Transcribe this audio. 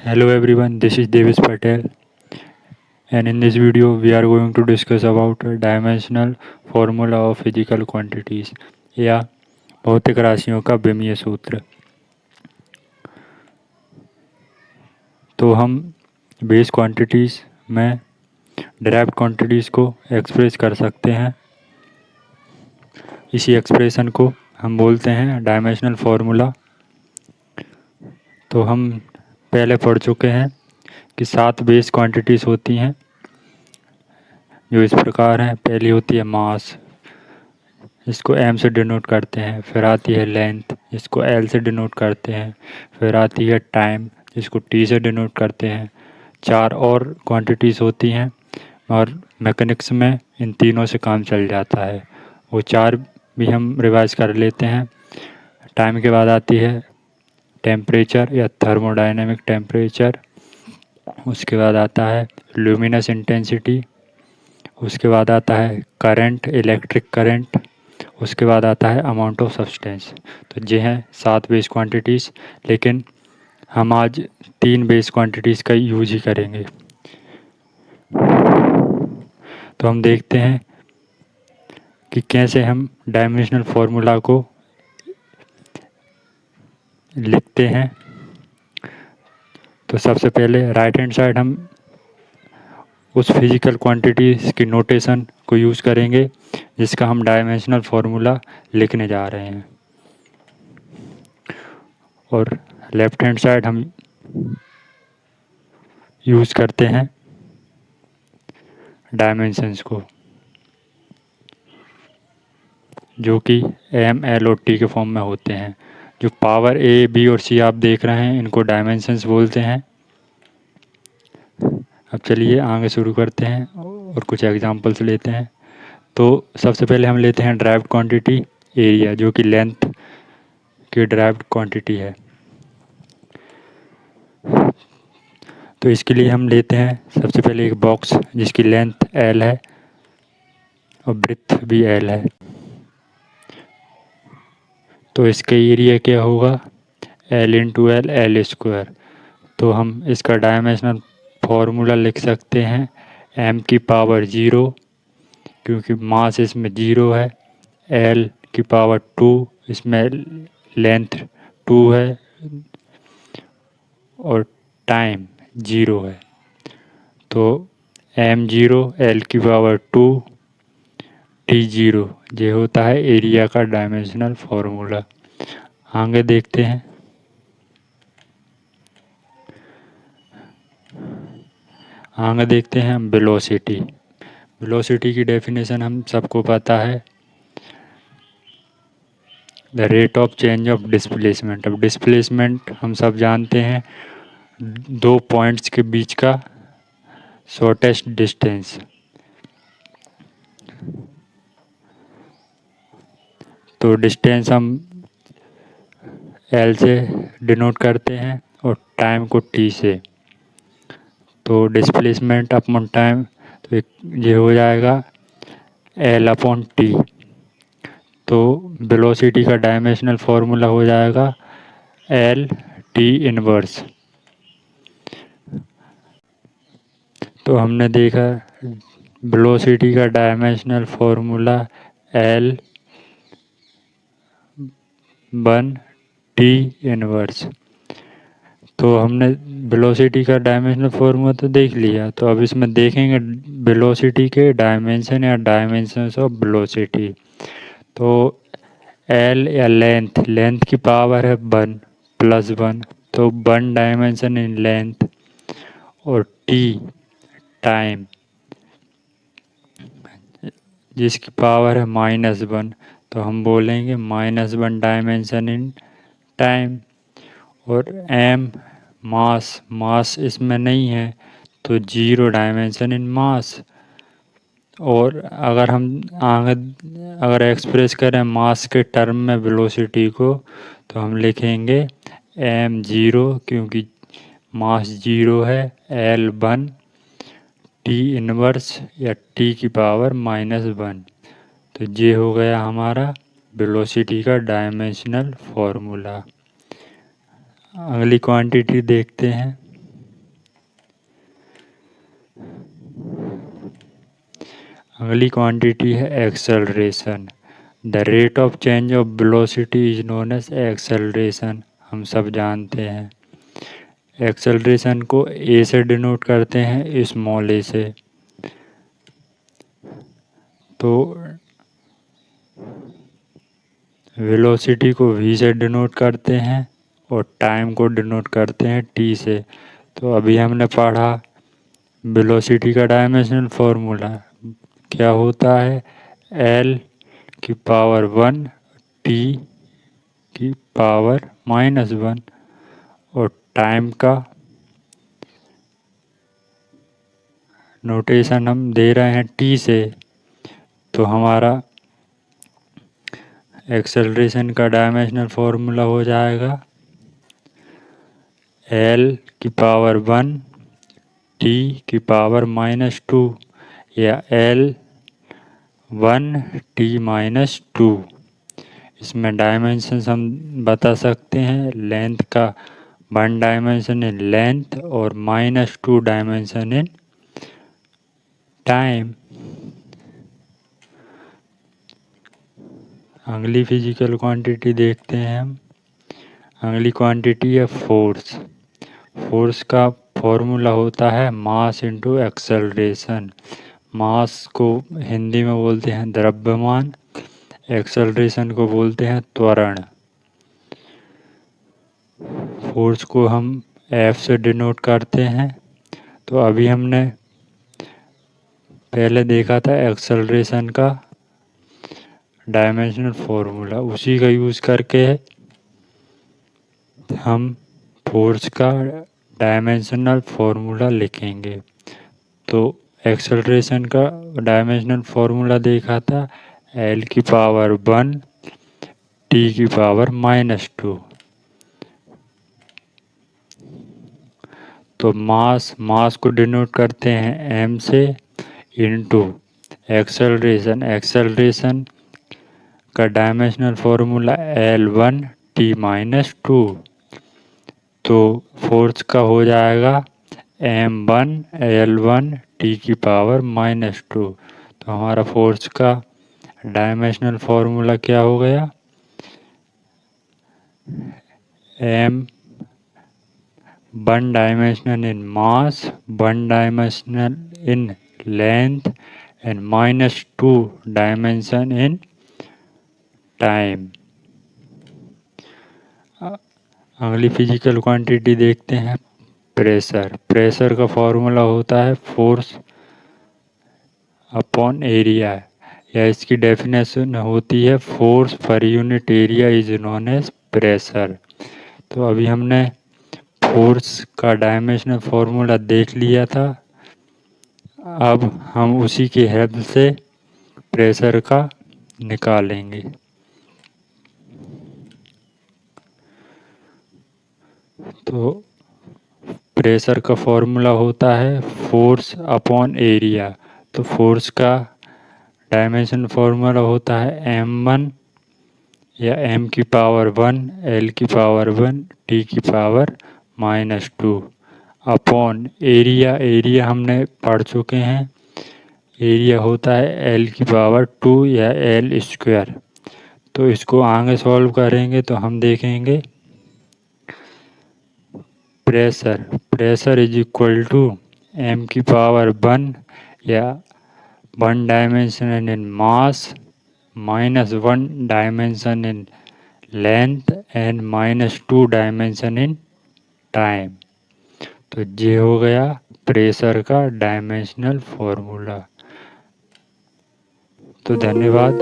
Hello everyone, this is Devis Patel, and in this video we are going to discuss about a dimensional formula of physical quantities या भौतिक राशियों का विमीय सूत्र। तो हम base quantities में डिराइव्ड क्वांटिटीज़ को एक्सप्रेस कर सकते हैं। इसी एक्सप्रेशन को हम बोलते हैं डायमेंशनल फार्मूला। तो हम पहले पढ़ चुके हैं कि 7 बेस क्वांटिटीज़ होती हैं जो इस प्रकार हैं। पहली होती है मास, इसको m से डिनोट करते हैं। फिर आती है लेंथ, इसको l से डिनोट करते हैं। फिर आती है टाइम, जिसको t से डिनोट करते हैं। 4 और क्वांटिटीज़ होती हैं और मैकेनिक्स में इन तीनों से काम चल जाता है। वो 4 भी हम रिवाइज कर लेते हैं। टाइम के बाद आती है टेम्परेचर या थर्मोडायनेमिक टेम्परेचर। उसके बाद आता है ल्यूमिनस इंटेंसिटी। उसके बाद आता है करंट, इलेक्ट्रिक करंट। उसके बाद आता है अमाउंट ऑफ सब्सटेंस। तो ये हैं 7 बेस क्वांटिटीज़, लेकिन हम आज 3 बेस क्वांटिटीज़ का यूज ही करेंगे। तो हम देखते हैं कि कैसे हम डायमेंशनल फार्मूला को लिखते हैं। तो सबसे पहले राइट हैंड साइड हम उस फिजिकल क्वांटिटीज़ की नोटेशन को यूज़ करेंगे जिसका हम डायमेंशनल फार्मूला लिखने जा रहे हैं, और लेफ्ट हैंड साइड हम यूज़ करते हैं डायमेंशंस को, जो कि एम, एल और टी के फॉर्म में होते हैं। जो पावर ए, बी और सी आप देख रहे हैं, इनको डायमेंशंस बोलते हैं। अब चलिए आगे शुरू करते हैं और कुछ एग्जांपल्स लेते हैं। तो सबसे पहले हम लेते हैं ड्राइव्ड क्वांटिटी एरिया, जो कि लेंथ की ड्राइव्ड क्वांटिटी है। तो इसके लिए हम लेते हैं सबसे पहले एक बॉक्स जिसकी लेंथ एल है और ब्रेड्थ भी एल है। तो इसका एरिया क्या होगा? L into L, L square. तो हम इसका डायमेंशनल फार्मूला लिख सकते हैं m की पावर 0, क्योंकि मास इसमें 0 है। l की पावर 2, इसमें लेंथ 2 है और टाइम 0 है। तो m 0, l की पावर 2, t 0, ये होता है एरिया का डायमेंशनल फार्मूला। आगे देखते हैं। आगे देखते हैं हम वेलोसिटी। वेलोसिटी की डेफिनेशन हम सबको पता है, the rate of change of displacement. अब डिस्प्लेसमेंट हम सब जानते हैं, 2 पॉइंट्स के बीच का शॉर्टेस्ट डिस्टेंस। तो डिस्टेंस हम एल से डिनोट करते हैं और टाइम को टी से। तो डिस्प्लेसमेंट अपॉन टाइम, तो ये हो जाएगा एल अपॉन टी। तो वेलोसिटी का डायमेंशनल फार्मूला हो जाएगा एल टी इनवर्स। तो हमने देखा वेलोसिटी का dimensional formula L 1 T inverse. तो हमने वेलोसिटी का डायमेंशनल फार्मूला तो देख लिया। तो अब इसमें देखेंगे वेलोसिटी के डायमेंशन या डायमेंशंस ऑफ वेलोसिटी। तो एल या लेंथ, लेंथ की पावर है 1 प्लस 1, तो 1 डायमेंशन इन लेंथ। और टी टाइम, जिसकी पावर है -1, तो हम बोलेंगे -1 डायमेंशन इन टाइम। और एम मास, मास इसमें नहीं है तो 0 डायमेंशन इन मास। और अगर हम आगे अगर एक्सप्रेस करें मास के टर्म में वेलोसिटी को, तो हम लिखेंगे m0, क्योंकि मास 0 है, l1 टी इनवर्स या टी की पावर -1। तो ये हो गया हमारा वेलोसिटी का डायमेंशनल फार्मूला। अगली क्वांटिटी देखते हैं। अगली क्वांटिटी है acceleration. The rate of change of velocity is known as acceleration. हम सब जानते हैं एक्सेलरेशन को ए से डिनोट करते हैं, स्मॉल ए से। तो वेलोसिटी को वी से डिनोट करते हैं और टाइम को डिनोट करते हैं टी से। तो अभी हमने पढ़ा वेलोसिटी का डायमेंशनल फॉर्मूला क्या होता है, एल की पावर 1 टी की पावर -1। और टाइम का नोटेशन हम दे रहे हैं टी से, तो हमारा एक्सेलरेशन का डायमेंशनल फॉर्मूला हो जाएगा एल की पावर 1 टी की पावर -2 या एल 1 टी -2। इसमें डायमेंशन हम बता सकते हैं, लेंथ का 1 डायमेंशन इन लेंथ और -2 डायमेंशन इन टाइम। अगली फिजिकल क्वांटिटी देखते हैं हम। अगली क्वांटिटी है फोर्स। फोर्स का फॉर्मूला होता है मास इंटू एक्सेलरेशन। मास को हिंदी में बोलते हैं द्रव्यमान, एक्सेलरेशन को बोलते हैं त्वरण। फोर्स को हम एफ से डिनोट करते हैं। तो अभी हमने पहले देखा था एक्सेलरेशन का डायमेंशनल फॉर्मूला, उसी का यूज़ करके हम फोर्स का डायमेंशनल फॉर्मूला लिखेंगे। तो एक्सेलरेशन का डायमेंशनल फॉर्मूला देखा था एल की पावर 1 टी की पावर -2। तो मास को डिनोट करते हैं एम से इनटू एक्सेलरेशन का डायमेंशनल फॉर्मूला L1 टी -2। तो फोर्स का हो जाएगा M1 L1 टी की पावर -2। तो हमारा फोर्स का डायमेंशनल फॉर्मूला क्या हो गया, M1 dimensional in mass, 1 dimensional in length and -2 dimension in time. अगली फिजिकल क्वांटिटी देखते हैं प्रेशर। प्रेशर का फॉर्मूला होता है फोर्स अपॉन एरिया, या इसकी डेफिनेशन होती है force per unit area is known as pressure. तो अभी हमने फोर्स का डायमेंशनल फॉर्मूला देख लिया था, अब हम उसी की हेल्प से प्रेशर का निकालेंगे। तो प्रेशर का फॉर्मूला होता है फोर्स अपॉन एरिया। तो फोर्स का डायमेंशन फॉर्मूला होता है M1 या M की पावर 1 L की पावर 1 T की पावर -2 अपॉन एरिया। एरिया हमने पढ़ चुके हैं, एरिया होता है L की पावर 2 या L स्क्वायर। तो इसको आगे सॉल्व करेंगे तो हम देखेंगे pressure is equal to M की पावर 1 या 1 dimension in mass -1 dimension in length and -2 dimension in time. तो ये हो गया प्रेशर का डायमेंशनल फॉर्मूला। तो धन्यवाद।